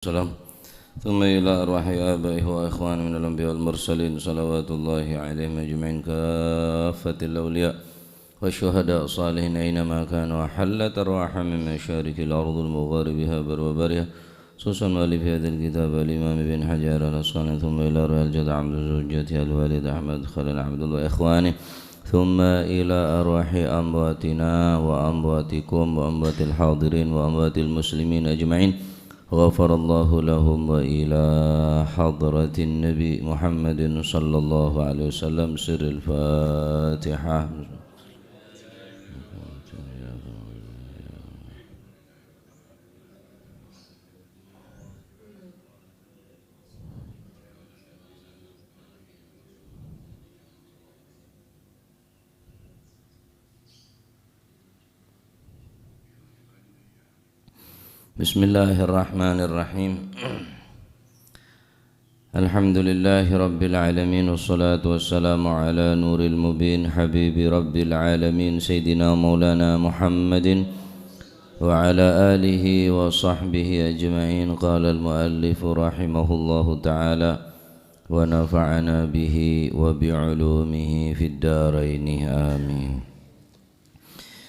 والسلام ثم إلى أرواح آبائه وإخوانه من الأنبياء والمرسلين صلوات الله عليهم أجمعين كافة الأولياء والشهداء الصالحين أينما كانوا وحلت أرواح من مشارق الأرض المغاربها وبرها خصوصا مؤلف هذا الكتاب الإمام ابن حجر الأسقلاني ثم إلى أرواح الجد عبد زوجته الوالد أحمد خليل عبد الله إخوانه ثم إلى أرواح أمواتنا وأمواتكم وأموات الحاضرين وأموات المسلمين أجمعين غفر الله لهم وإلى حضرة النبي محمد صلى الله عليه وسلم سر الفاتحة. بسم الله الرحمن الرحيم الحمد لله رب العالمين والصلاة والسلام على نور المبين حبيب رب العالمين سيدنا مولانا محمد وعلى آله وصحبه أجمعين. قال المؤلف رحمه الله تعالى ونفعنا به وبعلومه في الدارين آمين.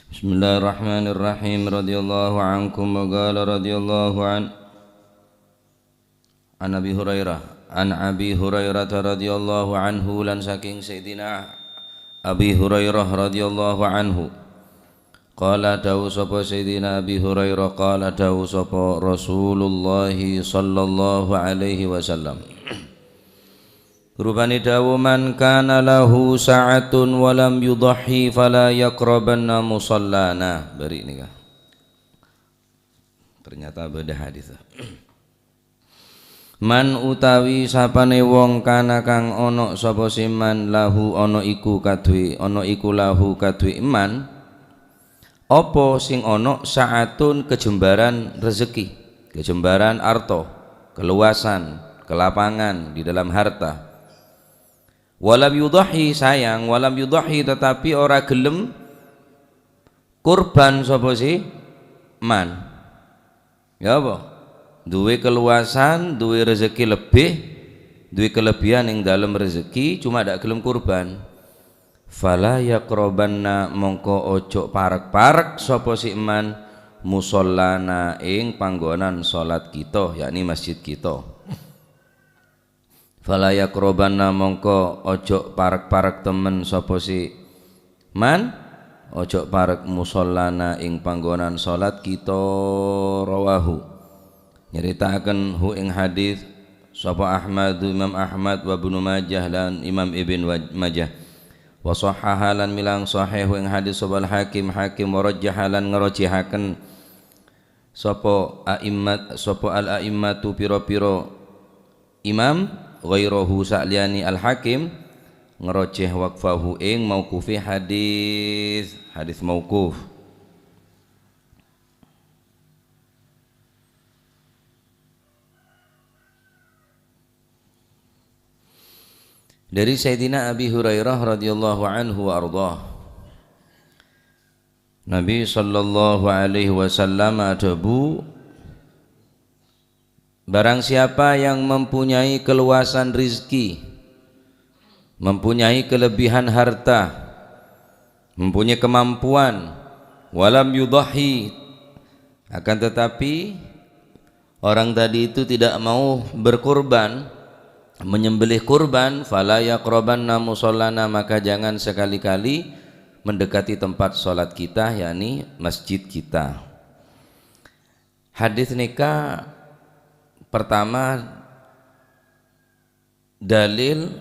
Bismillahirrahmanirrahim. Radhiyallahu ankum wa qala radhiyallahu an Abi Hurairah an Abi Hurairah radhiyallahu anhu lan saking Sayyidina Abi Hurairah radhiyallahu anhu qala dawu sapa Sayyidina Abi Hurairah qala dawu sapa Rasulullah sallallahu alaihi wasallam rupani dawu man kana lahu sa'atun walam yudhi fala yaqrabanna musallana. Bari nikah ternyata beda hadis. Man utawi sapane wong kana kang ana sapa siman lahu ana iku kadue ana iku lahu kadue iman apa sing ana sa'atun kejembaran rezeki, kejembaran arto, keluasan, kelapangan di dalam harta. Walam yudhi sayang, walam yudhi tetapi ora gelem kurban sapa si man. Ya apa? Duwe keluasan, duwe rezeki lebih, duwe kelebihan ing dalam rezeki cuma ndak gelem kurban. Fala yaqrabanna mongko ojo parek-parek sapa si man musallana ing panggonan salat kita, yakni masjid kita. Fala yaqrabanna mongko ojo parek-parek temen sapa si man ojo parek musallana ing panggonan salat kita. Rawahu nyeritaken hu ing hadis sapa Ahmad, Imam Ahmad wa Ibnu Majah lan Imam Ibn Majah wa sahhaha lan milang sahih ing hadis sapa Hakim wa rajjaha lan ngerojihaken sapa al-a'immatu pira-pira imam ghairahu sa'liyani al-Hakim ngerojeh waqfahu ing mauqufi hadis mauquf. Dari Sayyidina Abi Hurairah radhiyallahu anhu wa ardhah, Nabi sallallahu alaihi wasallam adabu barang siapa yang mempunyai keluasan rizki, mempunyai kelebihan harta, mempunyai kemampuan, walam yudhi akan tetapi orang tadi itu tidak mau berkurban, menyembelih kurban, fala yaqrabanna musallana maka jangan sekali-kali mendekati tempat sholat kita, yakni masjid kita. Hadis nikah pertama dalil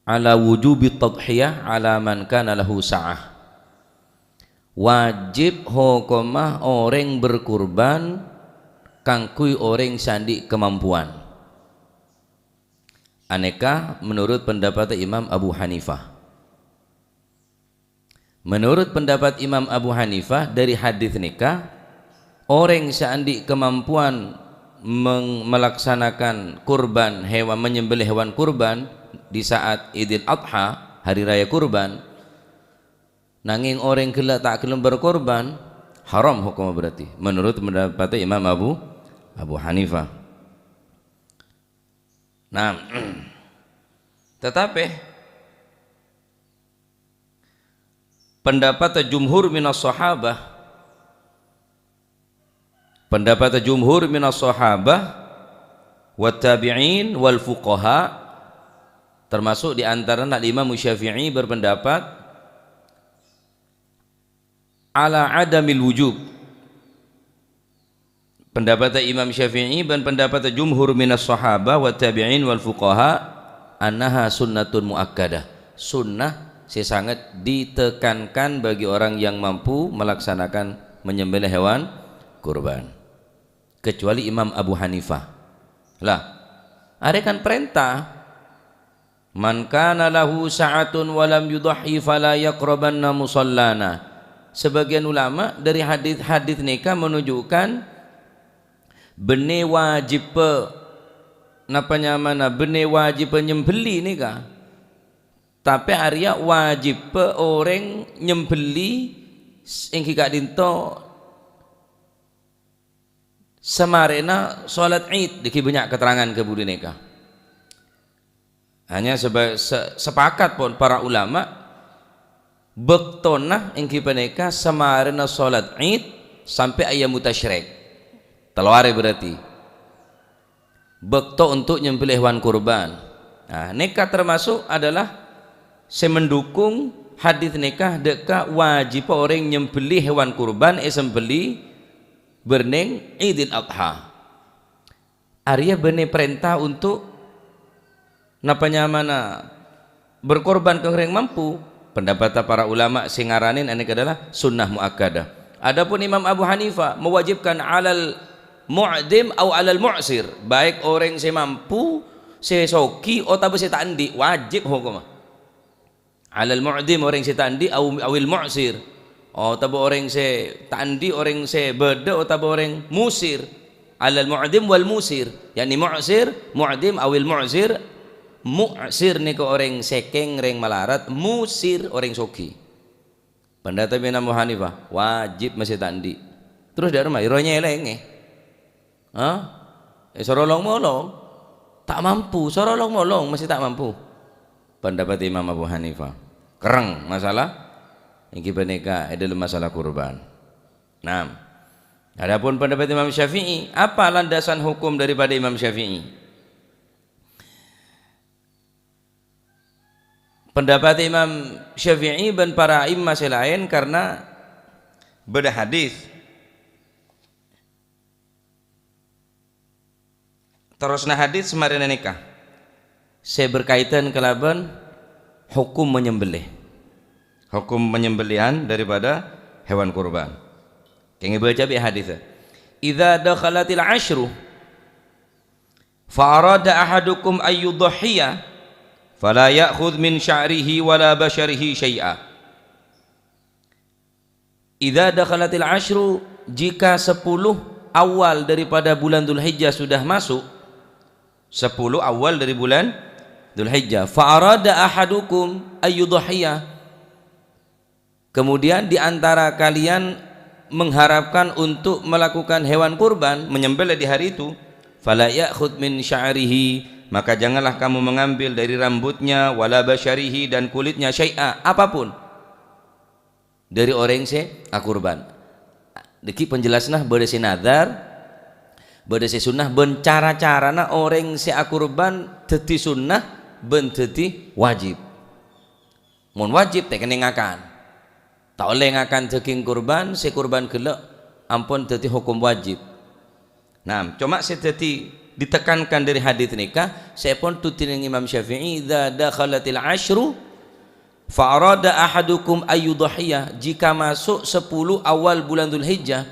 ala wujubi tadhiyah ala man kana lahu sa'ah. Wajib hukumah orang berkurban kangkui orang sandi kemampuan. Aneka menurut pendapat Imam Abu Hanifah. Menurut pendapat Imam Abu Hanifah dari hadis nikah, orang seandi kemampuan melaksanakan kurban hewan, menyembelih hewan kurban di saat Idul Adha, hari raya kurban, nanging orang gelak tak gelem berkorban, haram hukum berarti menurut pendapat Imam Abu Hanifah. Nah, tetapi pendapat jumhur minas sahabah, pendapat jumhur minas sahabah wat tabi'in wal fuqaha, termasuk di antara Imam Syafi'i berpendapat ala adamil wujub. Pendapat Imam Syafi'i dan pendapat jumhur minas sahabah wa tabi'in wal fuqaha annaha sunnatun muakkadah, sunnah sangat ditekankan bagi orang yang mampu melaksanakan menyembelih hewan kurban, kecuali Imam Abu Hanifah. Lah, ada kan perintah man kana lahu sa'atun wa lam yudhi fala yaqrabanna musallana. Sebagian ulama dari hadis nikah menunjukkan bene wajib napanya mana bene wajib nyembeli nikah, tapi Arya wajib orang nyembeli ingki gak dinto semarena salat Id. Diki banyak keterangan ke budi nikah, hanya sepakat pun para ulama bektonah ingki peneka semarena salat Id sampai ayam mutasyrik telwari, berarti bekto untuk nyembelih hewan kurban. Nah, nikah termasuk adalah semendukung hadis nikah deka wajib orang nyembelih hewan kurban sembeli berneng Idul Adha. Arya bene perintah untuk napanya mana berkorban ke orang mampu. Pendapat para ulama singaranin ini adalah sunnah muakkadah. Adapun Imam Abu Hanifah mewajibkan alal mu'dim atau alal mu'sir, baik orang yang mampu sesoki atau se tandi, wajib hukum alal mu'dim orang se tandi awil mu'sir, atau orang se tandi orang se beda atau orang musir. Alal mu'dim wal musir, yakni mu'sir mu'dim awil mu'sir. Mu'sir ni ke orang sekeng reng malarat, musir orang soki. Pendapat Imam Abu Hanifah wajib masih tandi. Terus dari rumah ironya eleng sorolong molong tak mampu, sorolong molong masih tak mampu. Pendapat Imam Abu Hanifah kereng masalah ini peneka adalah masalah kurban. Nah, adapun pendapat Imam Syafi'i, apa landasan hukum daripada Imam Syafi'i? Pendapat Imam Syafi'i dan para imam lain karena beda hadis. Terusna hadis semarina nikah saya berkaitan kelaban hukum menyembelih, hukum penyembelihan daripada hewan kurban. Kenging baca bi hadis, idza dakhalatil ashru fa arada ahadukum ay yudhiya fala ya'khudh min sya'rihi wala basharihi syai'a. Idza dakhalatil ashru, jika 10 awal daripada bulan Dzulhijjah sudah masuk, 10 awal dari bulan Dzulhijjah, fa arada ahadukum ayyudhiya, kemudian di antara kalian mengharapkan untuk melakukan hewan kurban, menyembelih di hari itu, fala ya'khudh min sya'rihi, maka janganlah kamu mengambil dari rambutnya, wala basyarihi, dan kulitnya, syai'a, apapun dari orang se kurban. Deki penjelasna bade si nazar, bade si sunnah, ben cara-carana orang se kurban teti sunnah ben teti wajib. Mun wajib teh kene ngakan, tak oleh ngakan daging kurban, si kurban gelek ampun teti hukum wajib. Nah, cuma seteti ditekankan dari hadits nikah, saya pun tutin Imam Syafi'i, idza dakhalatil ashru fa arada ahadukum ayyudhiya, jika masuk 10 awal bulan Dzulhijjah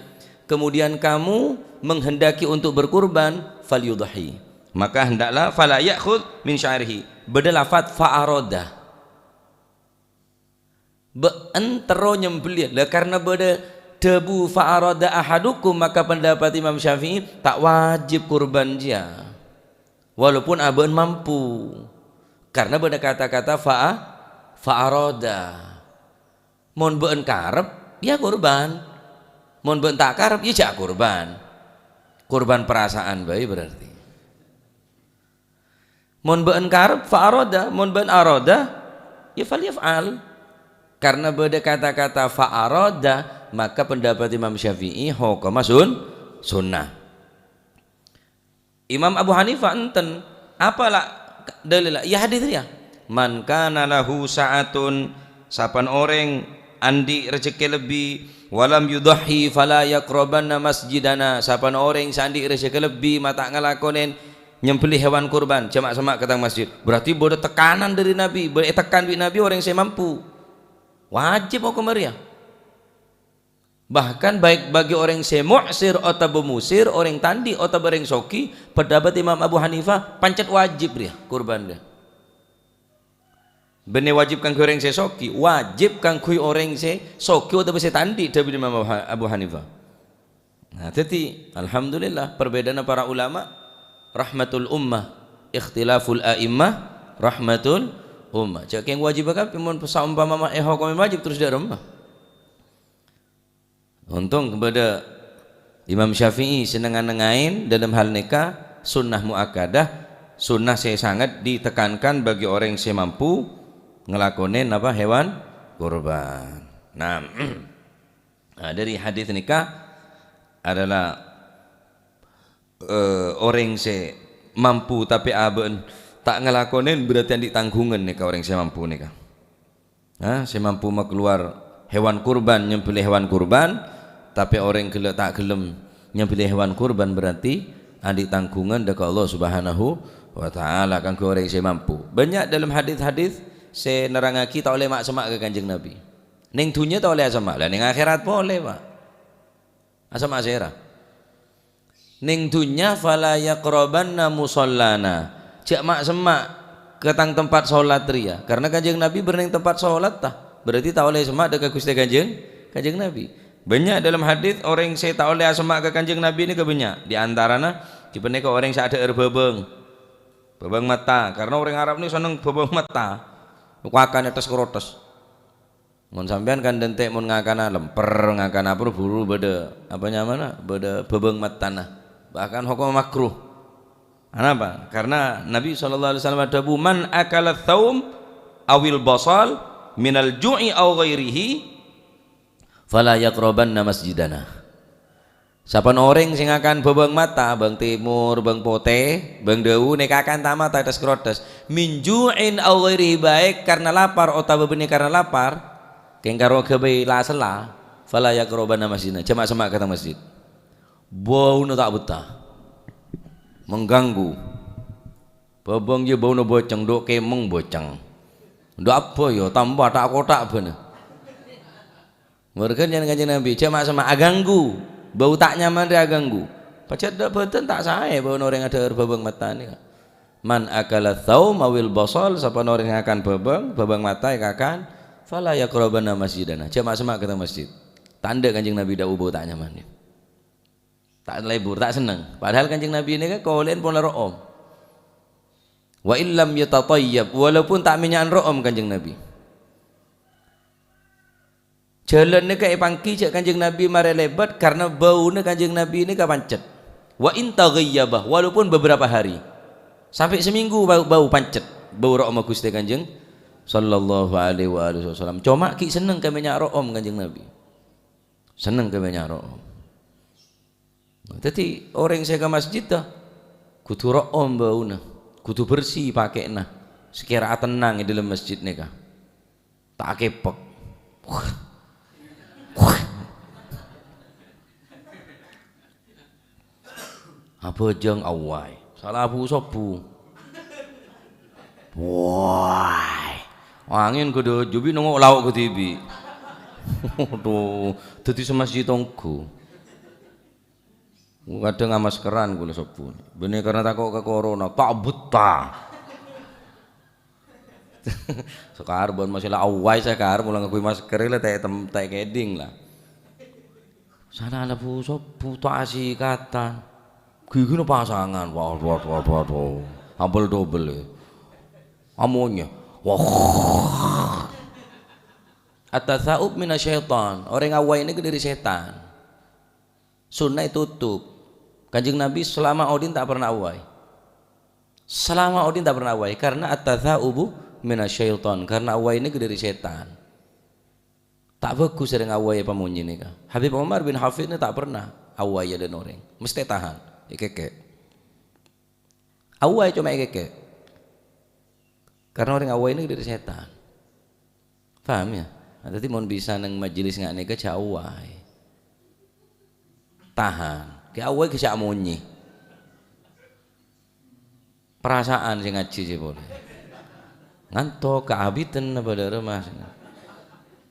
kemudian kamu menghendaki untuk berkurban, falyudhi, maka hendaklah fala ya'khudh min sya'rihi, beda lafaz fa arada beentero nyembelih lah, karena beda debu fa'arada ahadukum, maka pendapat Imam Syafi'i tak wajib kurban dia walaupun aben mampu, karena beda kata-kata fa'arada. Mon beun karep ya kurban, mon beun tak karep ya jak kurban. kurban perasaan bae berarti. Mun beun karep fa arada, mun beun arada ya falyaf'al. Karena beda kata-kata fa arada, maka pendapat Imam Syafi'i hukama sunnah. Imam Abu Hanifah enten apalah dalil ya hadis ya. Man kana lahu sa'atun, sapan orang andi rezeki lebih, walam yudhi fala yaqrabanna masjidana, sapan orang sandi rezeki lebih mata ngalakonen nyembelih hewan kurban jamak semak ketang masjid, berarti bodoh tekanan dari Nabi, boleh tekan bi Nabi orang yang mampu wajib hukum ya. Bahkan baik bagi orang yang mu'sir atau bemusir, orang tandi atau orang soki, pendapat Imam Abu Hanifah pancet wajib dia kurban dia. Bener wajib kang orang yang soki, wajib kang kui orang yang soki atau bisa tandi dari Imam Abu Hanifah. Nah, jadi alhamdulillah perbedaan para ulama rahmatul ummah, ikhtilaful a'immah rahmatul ummah. Cak yang wajib apa mun saumpama hukum wajib terus dari rumah. Untung kepada Imam Syafi'i senengan-nengain dalam hal nikah sunnah muakkadah, sunnah saya sangat ditekankan bagi orang yang mampu ngelakonin apa hewan kurban. Nah, dari hadis nikah adalah orang yang mampu tapi aben tak ngelakonin berarti yang ditanggungan nih orang yang mampu nih kah? Saya mampu mau keluar hewan kurban, nyembelih hewan kurban, tapi orang yang tak gelem nyembelih hewan kurban berarti andi tanggungan dekat Allah Subhanahu wa taala kan orang yang mampu. Banyak dalam hadis-hadis saya nerangaki tak oleh mak semak ke Kanjeng Nabi. Ning dunya tak oleh semak, lah ning akhirat boleh, Pak. Asamak serah. Ning dunya fala yaqrabanna musallana, cak mak semak ketang tempat salat ria, karena Kanjeng Nabi berning tempat salat tah, berarti tak oleh semak dekat Gusti Kanjeng Nabi. Banyak dalam hadis orang saya tak oleh semak ke Kanjeng Nabi ini kebanyak, di antaranya dipene ke orang yang ada bebeng mata, karena orang Arab ini seneng bebeng mata, wakan atas kerotes. Mun sampean kan dentek mun ngakana lemper, ngakana apa buru beda apa nyamana beda bebeng matana. Bahkan hukum makruh. Kenapa? Karena Nabi SAW ada man akala thaum awil basal minal ju'i aw ghairihi fala yaqrabanna masjidana. Sapan orang sing akan bebeng mata, bang timur, bang pote, bang deu nek akan tamat atas kerotes min ju'in aw ghairihi, baik karena lapar atau benih karena lapar, keng karo gebe la sela fala yaqrabanna masjidana, cuma semak kata masjid. Bau tak betah, mengganggu. Babang je bau boceng, dok kemeng boceng. Dok apa yo tambah tak kotak bener. Mereka jangan Kanjeng Nabi, cuma sama aganggu, bau tak nyaman dia aganggu. Pacet dak beten tak sae bau orang ada babang mata ni. Man akala thaum awil basal, siapa orang yang akan babang mata yang akan fala yaqrabanna masjidana. Cuma sama kata masjid. Tanda Kanjeng Nabi dak bau tak nyaman ni. Tak lebur, tak senang. Padahal Kanjeng Nabi ini kan kaulen pun la ro'om. Wa illam yatatayyab, walaupun tak minyak ro'om Kanjeng Nabi. Jalan ni kayak pangki cak Kanjeng Nabi mare lebat karena bau ni Kanjeng Nabi ini kapancet. Wa in taghayyabah, walaupun beberapa hari. Sampai seminggu bau pancet, bau ro'om Gusti Kanjeng sallallahu alaihi wasallam. Cuma ki seneng ke minyak ro'om Kanjeng Nabi. Seneng ke minyak ro'om. Jadi orang saya ke masjid dah kudu ro'om bauna, kudu bersih pakai nah sekira tenang di dalam masjid ni kah tak kepek apa jeng awai salah abu sopu wai angin kudu jubi nongok lauk ke tibi tuh jadi semasjid tongku kadang maskeran kula sopo bener karena takut ke corona tak betah sekarang buat masalah awai sekarang mulai ngakui masker lah tak keding lah sana ada sopo tak asih kata gigi no pasangan wah hampir double amonya wah at-tasa'ub minasyaitan, orang awai ini dari setan. Sunnah tutup Kanjeng Nabi selama Odin tak pernah awai. Selama Odin tak pernah awai karena at-tatha'ubu minasyaiton, karena awai ini dari setan. Tak bagus sering awai pamunyi nih kah. Habib Umar bin Hafid ini tak pernah awai ada orang, mesti tahan. Ikeke. Awai cuma ikeke. Karena orang awai ini dari setan. Paham ya? Nah, tadi mau bisa neng majelis nggak nih ke awai. Tahan. Ke awai ke munyi. Perasaan sih ngaji sih boleh. Ngantok kehabitan pada rumah.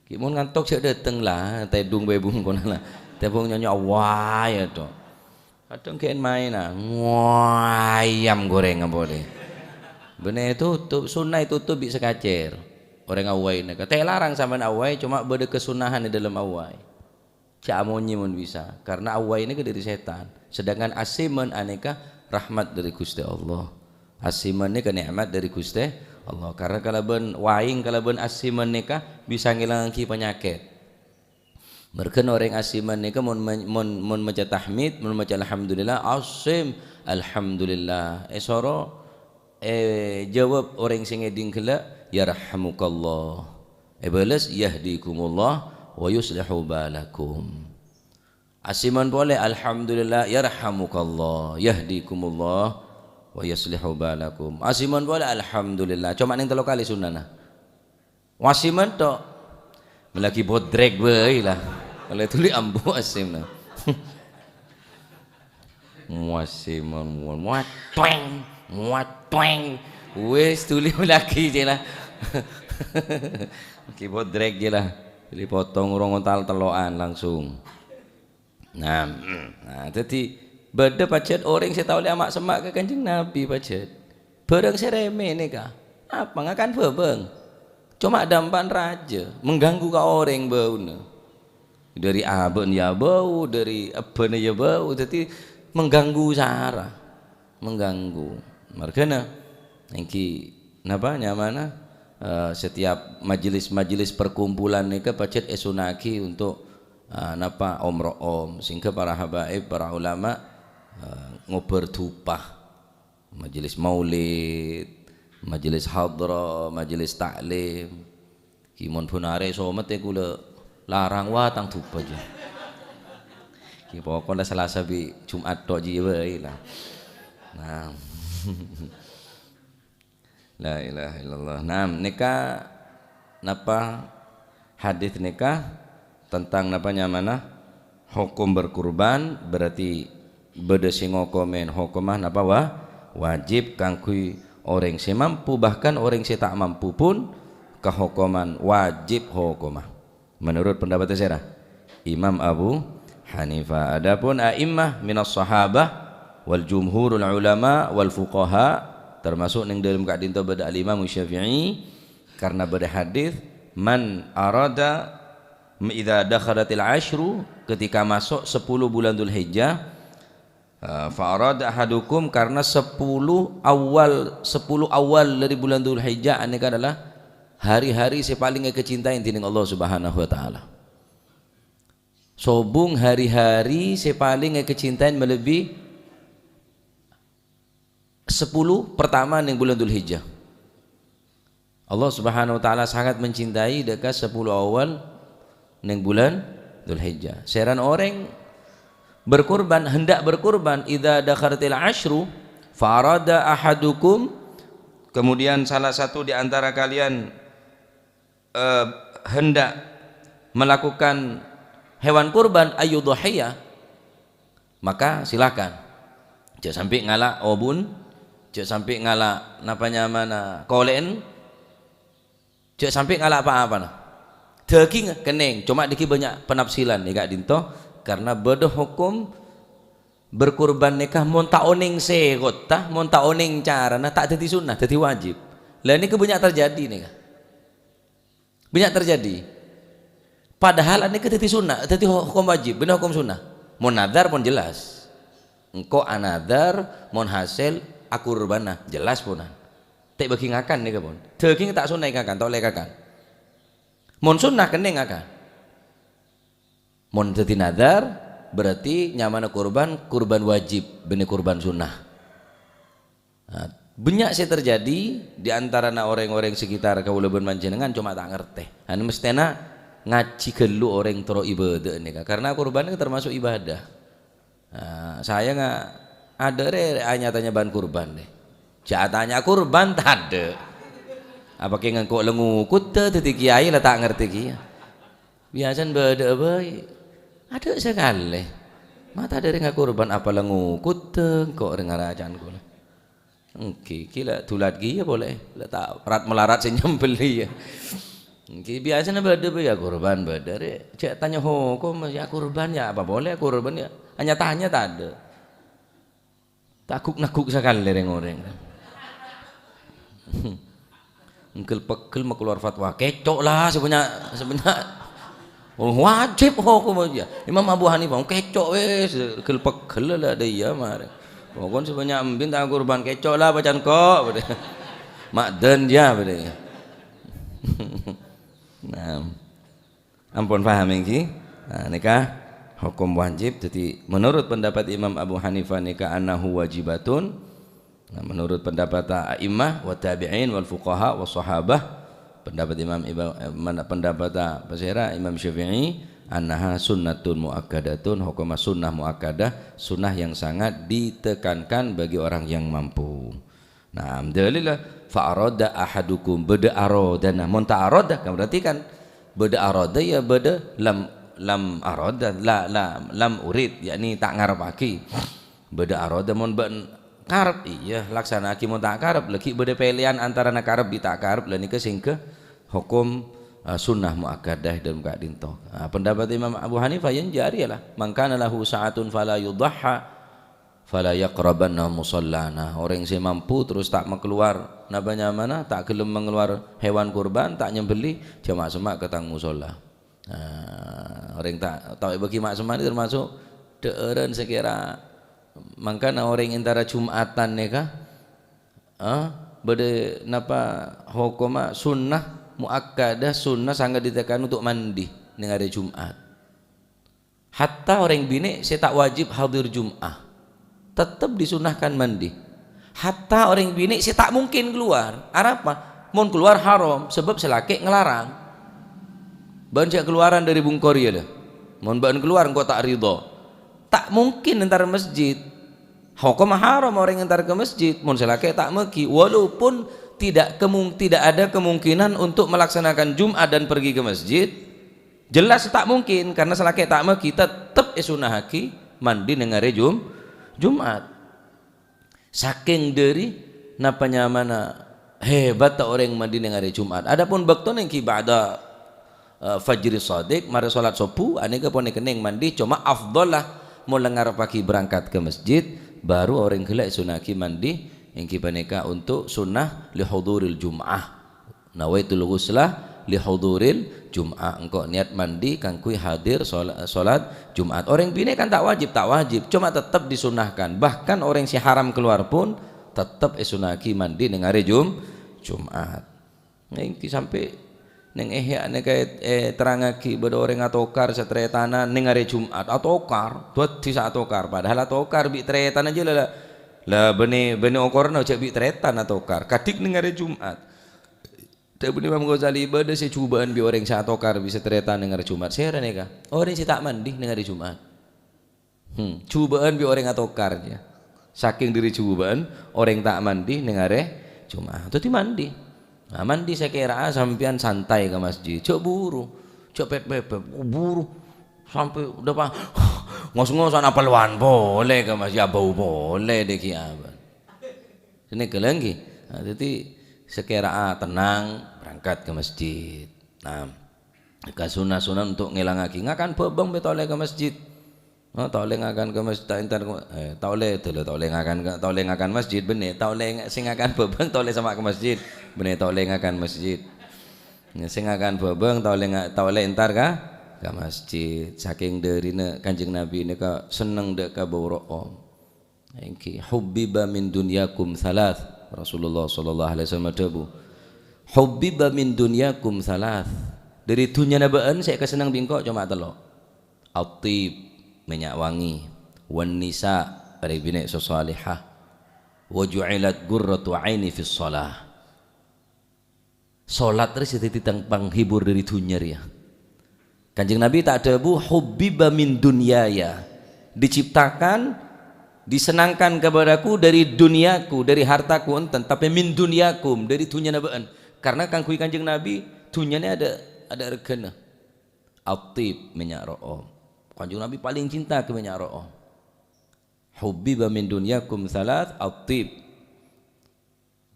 Kimun ngantok sih dateng lah, tedung bebung kono lah. Tebung nyanyi awai itu. Kadang kain mainan, ayam goreng nggak boleh. Bener tutup, sunnah tutup bisa kacer. Orang awai nak, teh larang sama awai, cuma beda kesunahan di dalam awai. Cak amonyi mun bisa, karena awai ini dari setan. Sedangkan asiman aneka rahmat dari Gusti Allah. Asiman ini kenikmat dari Gusti Allah. Karena kalau ben waing, kalau ben asiman nikah bisa ngilangki penyakit. Mereka orang asiman nikah mun maca tahmid, mun maca alhamdulillah, asim alhamdulillah. Soro jawab orang sing eding kela yarhamukallah. Balas yahdikumullah wa yuslihu balakum. Asiman boleh alhamdulillah yarhamukallah yahdikumullah wa yuslihu balakum. Asiman boleh alhamdulillah. Cuma ning 3 kali sunana. Wasiman tok melaki bodrek bae lah. Kalau tuli ambu asim nah. Wasiman muat tweng. Wes tuli lagi je lah. Keyboard drag je lah. Jadi potong urung ontal teloan langsung. Nah, jadi beda pacet orang saya tahu amak semak ke Kanjeng Nabi pacet. Barang sereme nih kah? Apa ngakan bebeng? Cuma dampan raja, mengganggu ke orang bau. Dari aben ya bau, dari aben ya bau, jadi mengganggu cara, mengganggu. Makanya engki napa nyamana setiap majelis perkumpulan nika pacet esunaki untuk napa omro sehingga para habaib para ulama ngobrol tupah majelis maulid, majelis hadra, majelis taklim. Kimon punare somet kula larang watang tupah aja. Ki pokoknya Selasa bi Jumat tok ji wae lah. Nah. La ilaha illallah. Nah, nikah napa hadis nikah tentang napa nyamana hukum berkurban berarti beda sing komen hukumah napa wajib kangkui orang si mampu, bahkan orang si tak mampu pun kehukuman wajib hukumah menurut pendapat saya Imam Abu Hanifah. Adapun a'immah minas sahabah wal jumhurul ulama wal fuqaha termasuk ning dalam kadin pada al-Imam Syafi'i karena pada hadis man arada idza dakhalatil ashru ketika masuk 10 bulan Dzulhijjah fa arada ahadukum karena 10 awal dari bulan Dzulhijjah ini adalah hari-hari yang paling kecintain dening Allah Subhanahu wa taala. Sobung hari-hari yang paling kecintain melebihi 10 pertama ning bulan Dzulhijjah. Allah Subhanahu wa taala sangat mencintai dekat 10 awal ning bulan Dzulhijjah. Seran orang berkurban hendak berkurban idza dakharatil ashru farada ahadukum, kemudian salah satu di antara kalian hendak melakukan hewan kurban ayyudhiyah, maka silakan. Jangan sampai ngalah obun, jangan sampai ngalah napanya mana kolen, jangan sampai ngalah apa-apa nah. Daging kening, cuma diki banyak penafsiran nih Kak Dinto karena beda hukum berkurban nikah monta oning segot tah monta oning cara nah tak jadi sunnah jadi wajib. Lah ini banyak terjadi nih Kak. Banyak terjadi. Padahal ini jadi sunnah, jadi hukum wajib, benar hukum sunnah. Mon nadar pun jelas. Engkau anadar mon hasil aku kurbanah jelas punan. Tak bagi ngakan nih Kak pun. Daging tak sunnah ngakan, tak oleh ngakan. Mon sunnah kening akan. Mon jadi nadar berarti nyamana kurban wajib bener kurban sunnah. Nah, banyak sih terjadi di antara orang-orang sekitar kaula panjenengan cuma tak ngerti. Anu mestena ngaji gelu orang tero ibadah nih karena kurban itu termasuk ibadah. Nah, saya nggak ada hanya tanya ban kurban deh. Tanya kurban tak ada. Apa kengang kok lengukut tadi kiai lah tak ngerti kia. Biasan beda baik. Ada sekali. Mata dari nggak kurban apa lengukut kok dengar ajan kula. Oke, kila tulat kia boleh. Lah tak rat melarat senyembeli ya. Oke, biasanya beda ya kurban beda re. Cek tanya hukum ya kurban ya apa boleh kurban ya. Hanya tanya tak ada. Takuk nakuk sekali orang-orang. Engkel pegel mau keluar fatwa kecok lah sebenarnya wajib hukum aja. Imam Abu Hanifah kecok wes engkel pegel lah dia mah. Pokon sebanyak embin tak kurban kecok lah bacaan kok. Mak den ya bede. Nah, ampun paham iki. Nah, nikah hukum wajib. Jadi menurut pendapat Imam Abu Hanifah nikah annahu wajibatun. Nah, menurut pendapat a'immah wa tabi'in wal fuqaha was sahabah, pendapat pendapat pasira Imam Syafi'i annaha sunnatun muakkadatun, hukum sunnah muakkadah, sunnah yang sangat ditekankan bagi orang yang mampu. Nah, dalilah fa arada ahadukum bada aradana mun ta arada kan berarti kan bada arada ya bada lam arada lam urid yakni tak ngarepake. Bada arada mun karep iya laksana aki mun tak karep lagi beda pilihan antara nak karep di tak karep lan iki sing ke hukum sunnah muakkadah dan muka dinto. Pendapat Imam Abu Hanifah yang jari lah mangkana lahu sa'atun fala yudhahha fala yaqrabanna musallana. Orang yang mampu terus tak keluar nabanya mana tak gelem mengeluar hewan kurban tak nyembeli jamak semak ketang musalla. Orang tak tahu bagi mak semak termasuk deeren sekira mangkana orang antara Jumatan neka beda napa hukuma sunnah muakkadah sunnah sangat ditekan untuk mandi ning hari Jumat. Hatta orang bini saya tak wajib hadir Jum'ah tetap disunahkan mandi. Hatta orang bini saya tak mungkin keluar apa mau keluar haram sebab selaki ngelarang banyak keluaran dari bungkor ya dah mau ban keluar engkau tak ridho tak mungkin antar masjid hukum haram orang antar ke masjid mun selake tak meki walaupun tidak ada kemungkinan untuk melaksanakan Jumat dan pergi ke masjid jelas tak mungkin karena selake tak meki tetap sunahaki mandi nengare Jumat saking dari napanya mana hebat orang mandi nengare Jumat adapun bakto neng ba'da fajri shadiq mari salat subuh aneka pun kening mandi cuma afdal lah mau lengar pagi berangkat ke masjid baru orang gelak sunaki mandi yang kibaneka untuk sunnah lihuduril jum'ah nawaitul ghuslah lihuduril jum'ah engkau niat mandi kan kui hadir salat Jumat. Orang bini kan tak wajib cuma tetap disunahkan bahkan orang si haram keluar pun tetap sunaki mandi neng hari Jumat. Ini sampai neng ihya nek terangaki beda orang atokar setretana ning hari Jumat atokar dua tisa atokar padahal atokar bi tretan aja lah bene okorna cek bi tretan atokar kadik ning hari Jumat teh benih Imam Ghazali beda si cobaan bi orang sa atokar bisa tretan ning hari Jumat saya neka orang si tak mandi ning hari Jumat cobaan bi orang atokarnya saking diri cobaan orang tak mandi ning hari Jumat itu mandi. Nah, mandi saya kira sampean santai ke masjid, cok buru, cok pep buru sampai udah pak ngos-ngosan apa luan boleh ke masjid bau boleh deh kiaban. Ini kelenggi, nah, jadi sekira tenang berangkat ke masjid. Nah, ke sunah untuk ngilangaki ngakan bebeng betole ke masjid. Oh, taule ngakan ke masjid taule ngakan masjid bener taule sing ngakan bebeng taule sama ke masjid bener taule ngakan masjid sing ngakan bebeng taule entar ka masjid saking derina Kanjeng Nabi ini ka seneng dek ka bawroom iki hubbiba min dunyakum thalath Rasulullah sallallahu alaihi wasallam dawu hubbiba min dunyakum thalath dari dunya nabaan saya kesenang bingkok cuma telo atib minyak wangi, wan nisa para bini salihah, wa ju'ilat qurratu aini fi shalah. Salat terus jadi penghibur dari dunia ya. Kanjeng Nabi tak ada bu hubbiba min dunyaya, diciptakan disenangkan kepadaku dari duniaku, dari hartaku enten, tapi min dunyakum, dari dunia nabaan. Karena kangkui Kanjeng Nabi dunyanya ada regana. Atib minyak ro'om. Kanjeng Nabi paling cinta ke minyak ro'om. Hubbiba min dunyakum salat atib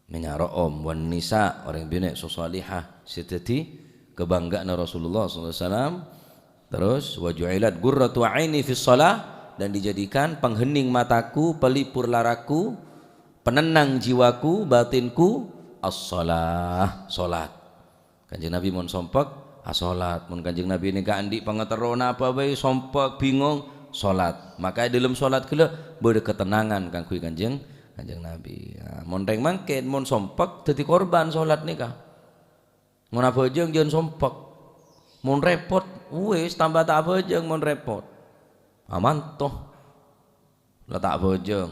minyak ro'om wan nisa orang bina salihah. Seteti kebanggaan Rasulullah SAW. Terus waju'ilat qurratu aini fi shalah, dan dijadikan penghening mataku, pelipur laraku, penenang jiwaku, batinku, as-shalah, salat. Kanjeng Nabi mun sompek salat, mun Kanjeng Nabi ini gak andik pangeteron apa bae sompek bingung salat. Maka dalam salat kala beude ketenangan kanggo Kanjeng Nabi. Ya, mun reng mangken mun sompek dadi korban salat nikah. Mun abojeng jangan sompek. Mun repot wis tambah tak abojeng mun repot. Aman toh. Lah tak abojeng.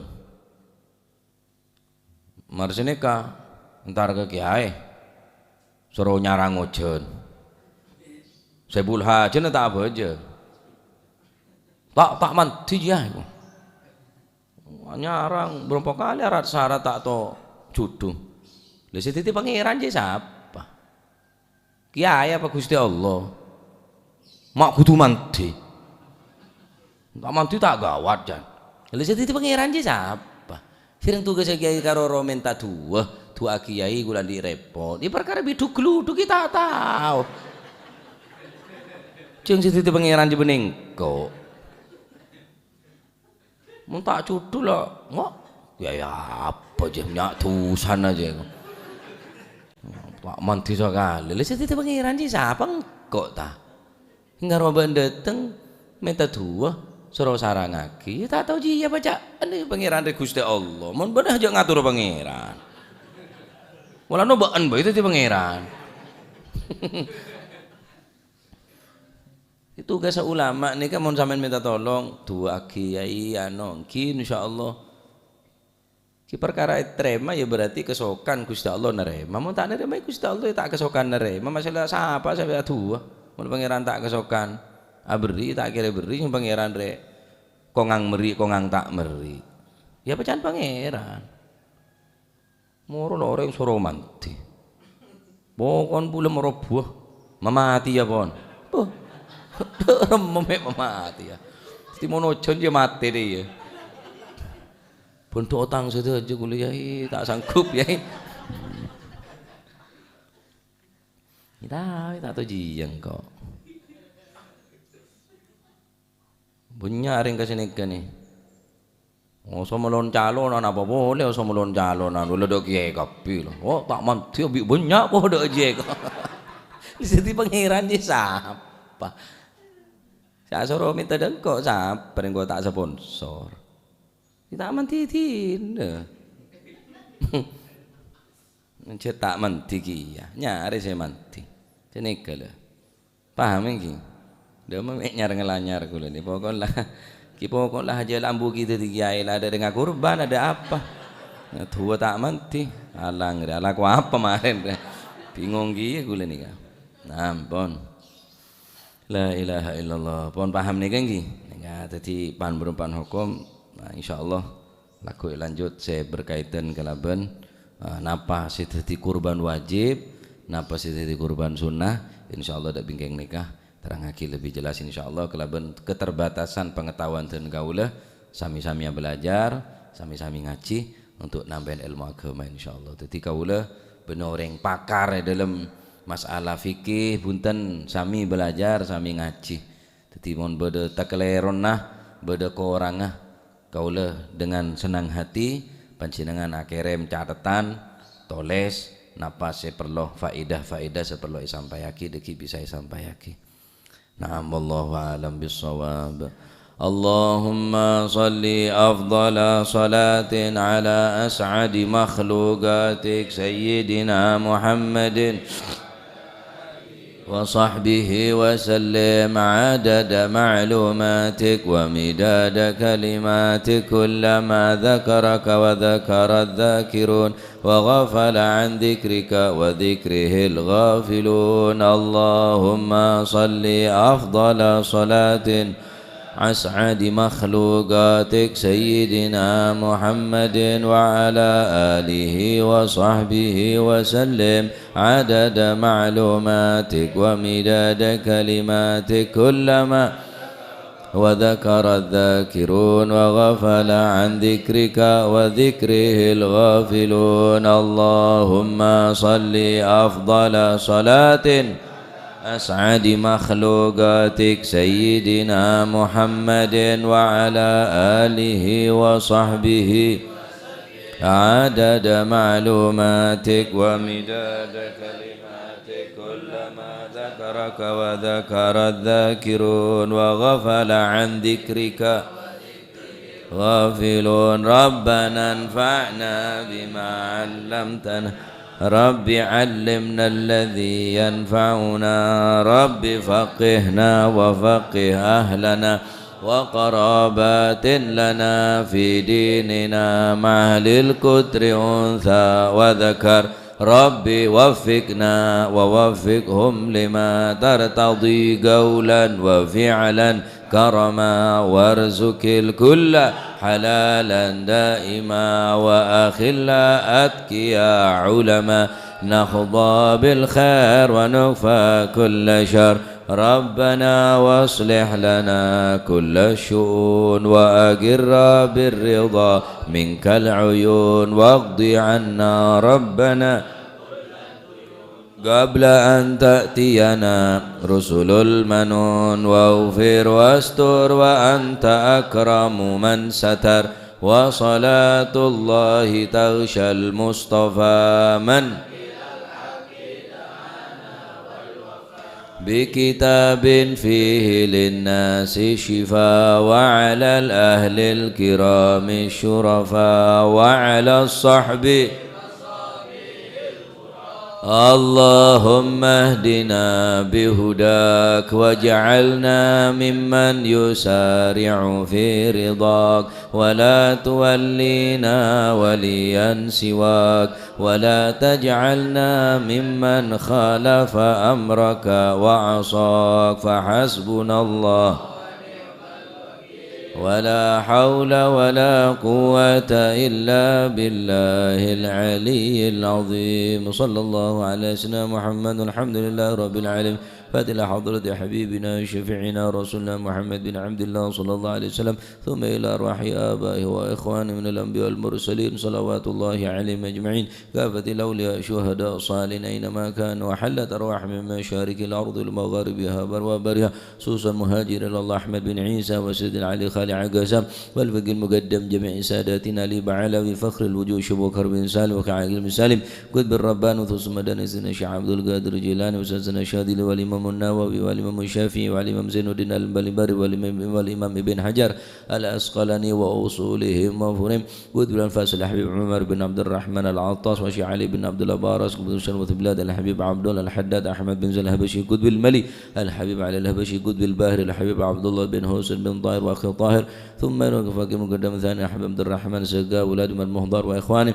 Mari nikah entar ke kiai. Suruh nyarang ojen. Sebul hajen tak abojeng. Tak mandi ya. Nyarang berapa kali syarat tak to jodoh. Lha sithik pangeran je siapa? Kiai apa Gusti Allah? Mak kudu mandi. Tak mandi tak gawat jan. Lha sithik pangeran je siapa? Sering tugas kiai karo minta dua kiai kula di repot. Di perkara biduk gluduk kita tahu. Jeung sithik pangeran je bening kok. Mun tak cudu lah, ngok ya apa je nyak tusan aja. Pak mandi sekali, lha sithik pangeran sih siapa kok ta? Hingga roban dateng minta dua suruh sarangake, tak tahu ji apa cak. Ini pangeran dari Gusti Allah. Mun bener aja ngatur pangeran. Wala no baan bae itu pangeran. Itu tugas ulama nih kan mau sampean minta tolong dua kiai ki insyaallah ki perkara terima ya berarti kesokan Gusti Allah nerima. Mun tak nerima Gusti Allah ya tak kesokan nerima. Masalah siapa sampai dua mun pangeran tak kesokan aberi tak kira beri sing pangeran rek kongang meri kongang tak meri ya pecahan pangeran moro orang suruh mati pokon pula meroboh memati ya pon remek mati ya. Mesti monojon dia mati deh ya. Bentuk otang saja kuliah tak sanggup ya. Kita tak tahu jiang kok. Punya ring kesini nih. Oh sama lon calonan apa boleh sama lon calonan boleh dok kiai kapi loh. Oh tak mati abi banyak kok dok kiai. Di situ pangeran dia siapa? Saya suruh minta dengkok siapa yang gua tak sponsor. Kita mantitin. Mencetak manti kia, nyari saya manti. Jadi kalau paham ini, dia mau nyar ngelanyar kulo ni. Pokoklah aja lambu kita di kiai ada dengan kurban ada apa? Tua tak manti, alang ala ku apa kemarin? Bingung kia kulo ni kan. Nampun. La ilaha illallah. Pon paham nih kan ki? Ya, jadi pan berumpan hukum. Nah, insyaallah laku lanjut saya berkaitan kelaban napa sih jadi kurban wajib, napa sih jadi kurban sunnah. Insyaallah dak bingkeng nikah terangake lebih jelas insyaallah kelaban keterbatasan pengetahuan dan gaula sami-sami belajar, sami-sami ngaji untuk nambahin ilmu agama insyaallah. Jadi gaula bener orang pakar dalam masalah fikih punten sami belajar sami ngaji. Jadi mon beda takleron nah beda korangah kaula dengan senang hati panjenengan akhirem catatan toles napa perlu faedah seperlu sampaiaki deki bisa sampaiaki. Na'am wallahu a'lam bissawab. Allahumma salli afdala salatin ala as'adi makhluqatik sayyidina Muhammadin وصحبه وسلم عدد معلوماتك ومداد كلماتك كلما ذكرك وذكر الذاكرون وغفل عن ذكرك وذكره الغافلون. اللهم صل أفضل صلاة أسعد مخلوقاتك سيدنا محمد وعلى آله وصحبه وسلم عدد معلوماتك ومداد كلماتك كلما وذكر الذاكرون وغفل عن ذكرك وذكره الغافلون. اللهم صل أفضل صلاة أسعد مخلوقاتك سيدنا محمد وعلى آله وصحبه عدد معلوماتك ومداد كلماتك كلما ذكرك وذكر الذاكرون وغفل عن ذكرك غافلون. ربنا انفعنا بما علمتنا رب علمنا الذي ينفعنا رب فقهنا وفقه أهلنا وقرابات لنا في ديننا مع أهل الكتر أنثى وذكر رب وفقنا ووفقهم لما ترتضي قولا وفعلا كرما وارزق الكل حلالا دائما وأخلا أتقيا علما نخضى بالخير ونكفى كل شر. ربنا واصلح لنا كل الشؤون وأقر بالرضا منك العيون واقض عنا ربنا قبل أن تأتينا رسل المنون واغفر واستر وأنت أكرم من ستر. وصلاة الله تغشى المصطفى من بكتاب فيه للناس شفاء وعلى الأهل الكرام الشرفاء وعلى الصحب. اللهم اهدنا بهداك واجعلنا ممن يسارع في رضاك ولا تولينا وليا سواك ولا تجعلنا ممن خالف أمرك وعصاك. فحسبنا الله ولا حول ولا قوة إلا بالله العلي العظيم. صلى الله على سيدنا محمد الحمد لله رب العالمين. فاتح حضرة حبيبنا شفيعنا رسولنا محمد بن عبد الله صلى الله عليه وسلم ثم إلى أرواح آبائه وإخوانه من الأنبياء والمرسلين صلوات الله عليهم أجمعين كافة الأولياء شهداء صالحين أينما كانوا وحلت أرواح من مشارق الأرض المغاربها وبرها خصوصا مهاجر الله أحمد بن عيسى وسيد علي خالي عقاسم والفقه المقدم جميع ساداتنا لي بعلوي فخر الوجوه شبوكر بن سالم وكعاقل بن سالم قطب الربان وثوث مدن سيدنا شيخ عبد القادر الجيلاني وسيدنا شاذلي والإمام النووي والإمام الشافعي والإمام زين الدين البلبري والإمام ابن حجر الأسقلاني وأصولهم وفهم قطب الأنفاس الحبيب عمر بن عبد الرحمن العطاس وشيخ علي بن عبد الله بارس قطب شربة بلاد الحبيب عبد الله الحداد أحمد بن زل الهبشي قطب الملي الحبيب علي الهبشي قطب الباهر الحبيب عبد الله بن حسين بن طاهر وأخي طاهر ثم فاكر مقدم ثاني أحمد عبد الرحمن سقا أولاد من المهضر وإخوانه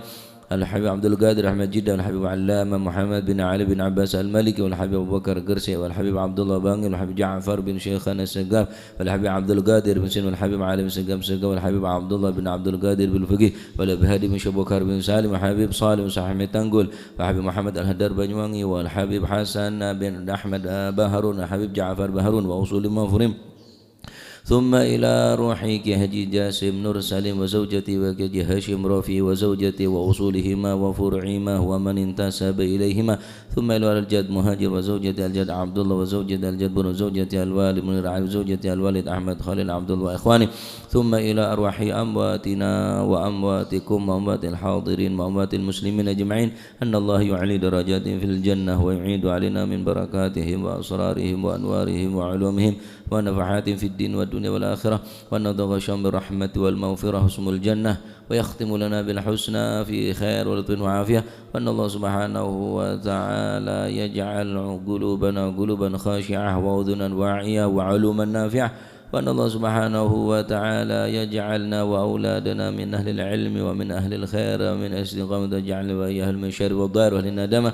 الحبيب عبد القادر أحمد جدا والحبيب علامة محمد بن علي بن عباس المالكي والحبيب أبو بكر القرسي والحبيب عبد الله بانغ والحبيب جعفر بن شيخنا السقاف والحبيب عبد القادر بن سين والحبيب علي بن سقا والحبيب عبد الله بن عبد القادر بالفقيه والأبهادي بن شبوكر بن سالم والحبيب صالح بن صاحب تنقل والحبيب محمد الهدار بنيواني والحبيب حسن بن أحمد بهرون والحبيب جعفر بهرون وأصول مفرم ثم إلى روحي كهجي جاسم نور سالم وزوجتي وكجي هاشم رافي وزوجتي وأصولهما وفرعهما ومن انتسب إليهما ثم إلى الجد مهاجر وزوجتي الجد عبد الله وزوجتي الجد بن وزوجتي الوالد منير علي وزوجتي الوالد أحمد خالد عبد الله وإخواني ثم إلى أرواح أمواتنا وأمواتكم وأموات الحاضرين وأموات المسلمين أجمعين أن الله يعلي درجاتهم في الجنة ويعيد علينا من بركاتهم وأسرارهم وأنوارهم وعلومهم ونفحات في الدين والدنيا والآخرة ونضغ شام الرحمة والمغفرة اسم الجنة ويختم لنا بالحسنى في خير ولطف وعافية، وأن الله سبحانه وتعالى يجعل قلوبنا قلوبا خاشعة وأذنا واعية وعلوما نافعة، وأن الله سبحانه وتعالى يجعلنا وأولادنا من أهل العلم ومن أهل الخير ومن استقامة، يجعلنا وإياه من الشر والضار وأهل الندامة،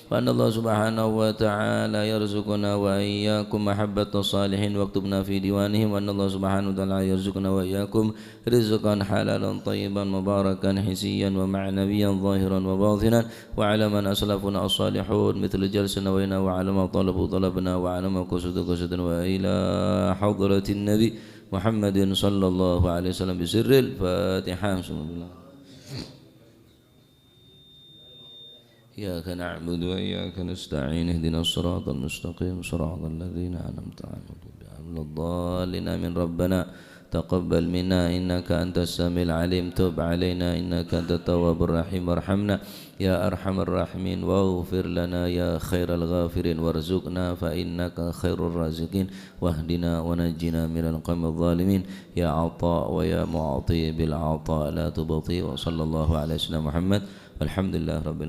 وأن الله سبحانه وتعالى يرزقنا وإياكم محبة الصالحين واكتبنا في ديوانهم، وأن الله سبحانه وتعالى يرزقنا وإياكم رزقا حلالا طيبا مباركا حسيا ومعنويا ظاهرا وباطنا، وعلى من أسلفنا الصالحون مثل جلس نوينا، وعلى ما طلبوا طلبنا، وعلى ما قصدوا قصدنا، وإلى حضرة النبي محمد صلى الله عليه وسلم بسر الفاتحة. بسم الله. إياك نعبد وإياك نستعين، اهدنا الصراط المستقيم صراط الذين أنعمت عليهم غير الضالين آمين. ربنا تقبل منا إنك أنت السميع العليم، تب علينا إنك أنت التواب الرحيم، وارحمنا يا أرحم الراحمين، واغفر لنا يا خير الغافرين، وارزقنا فإنك خير الرازقين، واهدنا ونجنا من القوم الظالمين، يا عطاء ويا معطي بالعطاء لا تبطي. وصلى الله على سيدنا محمد والحمد لله رب العالمين.